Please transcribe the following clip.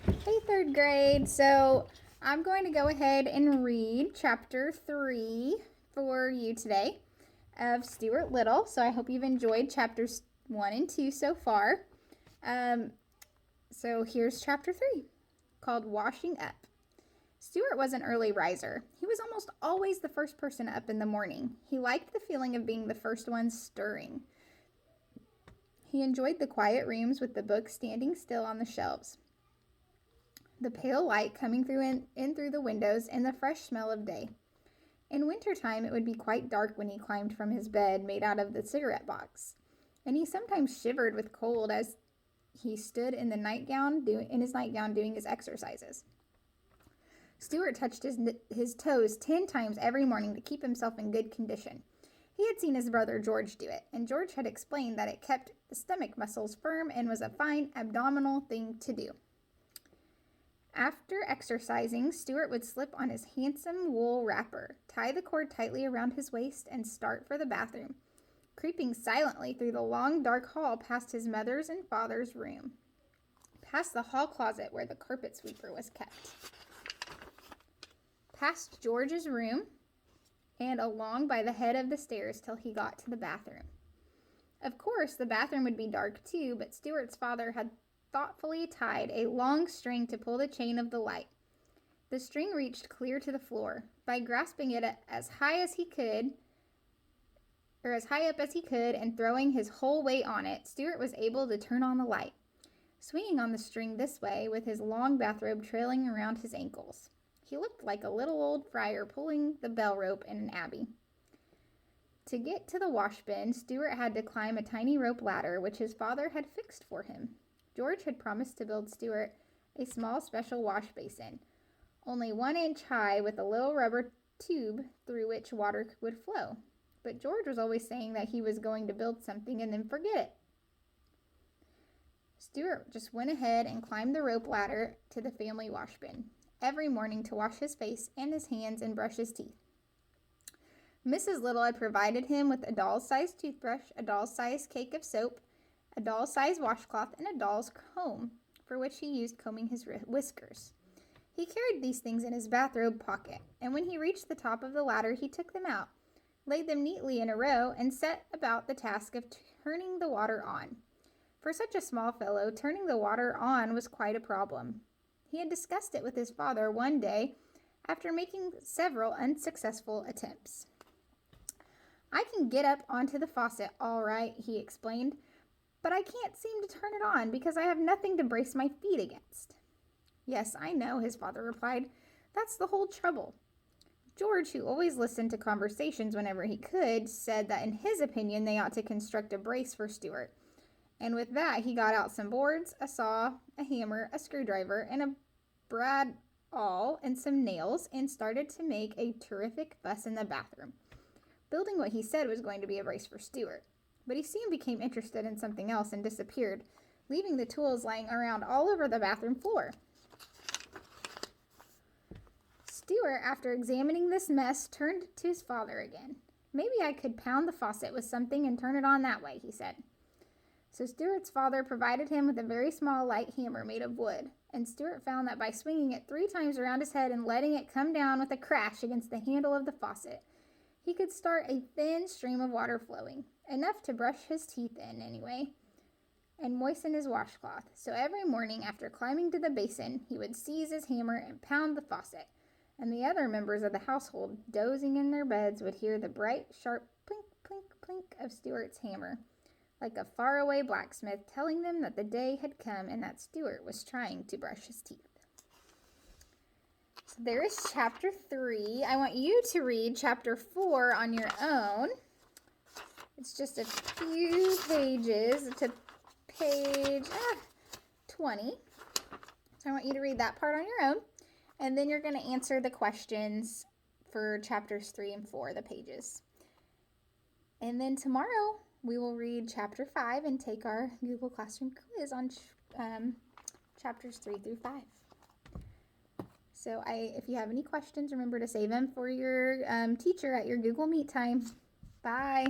Hey, third grade. So I'm going to go ahead and read chapter 3 for you today of Stuart Little. So I hope you've enjoyed chapters 1 and 2 so far. So here's chapter 3 called Washing Up. Stuart was an early riser. He was almost always the first person up in the morning. He liked the feeling of being the first one stirring. He enjoyed the quiet rooms with the books standing still on the shelves, the pale light coming in through the windows, and the fresh smell of day. In wintertime, it would be quite dark when he climbed from his bed made out of the cigarette box, and he sometimes shivered with cold as he stood in his nightgown doing his exercises. Stuart touched his toes 10 times every morning to keep himself in good condition. He had seen his brother George do it, and George had explained that it kept the stomach muscles firm and was a fine abdominal thing to do. After exercising, Stuart would slip on his handsome wool wrapper, tie the cord tightly around his waist, and start for the bathroom, creeping silently through the long dark hall past his mother's and father's room, past the hall closet where the carpet sweeper was kept, past George's room, and along by the head of the stairs till he got to the bathroom. Of course, the bathroom would be dark too, but Stuart's father had thoughtfully tied a long string to pull the chain of the light. The string reached clear to the floor. By grasping it as high up as he could, and throwing his whole weight on it, Stuart was able to turn on the light, swinging on the string this way with his long bathrobe trailing around his ankles. He looked like a little old friar pulling the bell rope in an abbey. To get to the wash bin, Stuart had to climb a tiny rope ladder which his father had fixed for him. George had promised to build Stuart a small special wash basin, only 1 inch high, with a little rubber tube through which water would flow. But George was always saying that he was going to build something and then forget it. Stuart just went ahead and climbed the rope ladder to the family wash bin every morning to wash his face and his hands and brush his teeth. Mrs. Little had provided him with a doll-sized toothbrush, a doll-sized cake of soap, a doll-sized washcloth, and a doll's comb, for which he used combing his whiskers. He carried these things in his bathrobe pocket, and when he reached the top of the ladder, he took them out, laid them neatly in a row, and set about the task of turning the water on. For such a small fellow, turning the water on was quite a problem. He had discussed it with his father one day after making several unsuccessful attempts. "I can get up onto the faucet all right," he explained, "but I can't seem to turn it on because I have nothing to brace my feet against." "Yes, I know," his father replied. "That's the whole trouble." George, who always listened to conversations whenever he could, said that in his opinion they ought to construct a brace for Stuart. And with that, he got out some boards, a saw, a hammer, a screwdriver, and a brad awl and some nails, and started to make a terrific fuss in the bathroom, building what he said was going to be a brace for Stuart. But he soon became interested in something else and disappeared, leaving the tools lying around all over the bathroom floor. Stuart, after examining this mess, turned to his father again. "Maybe I could pound the faucet with something and turn it on that way," he said. So Stuart's father provided him with a very small light hammer made of wood, and Stuart found that by swinging it 3 times around his head and letting it come down with a crash against the handle of the faucet, he could start a thin stream of water flowing, enough to brush his teeth in anyway, and moisten his washcloth. So every morning after climbing to the basin, he would seize his hammer and pound the faucet, and the other members of the household, dozing in their beds, would hear the bright, sharp plink, plink, plink of Stuart's hammer, like a faraway blacksmith telling them that the day had come and that Stuart was trying to brush his teeth. So there is chapter 3. I want you to read chapter 4 on your own. It's just a few pages to page 20. So I want you to read that part on your own. And then you're going to answer the questions for chapters 3 and 4, the pages. And then tomorrow we will read chapter 5 and take our Google Classroom quiz on chapters 3 through 5. So if you have any questions, remember to save them for your teacher at your Google Meet time. Bye.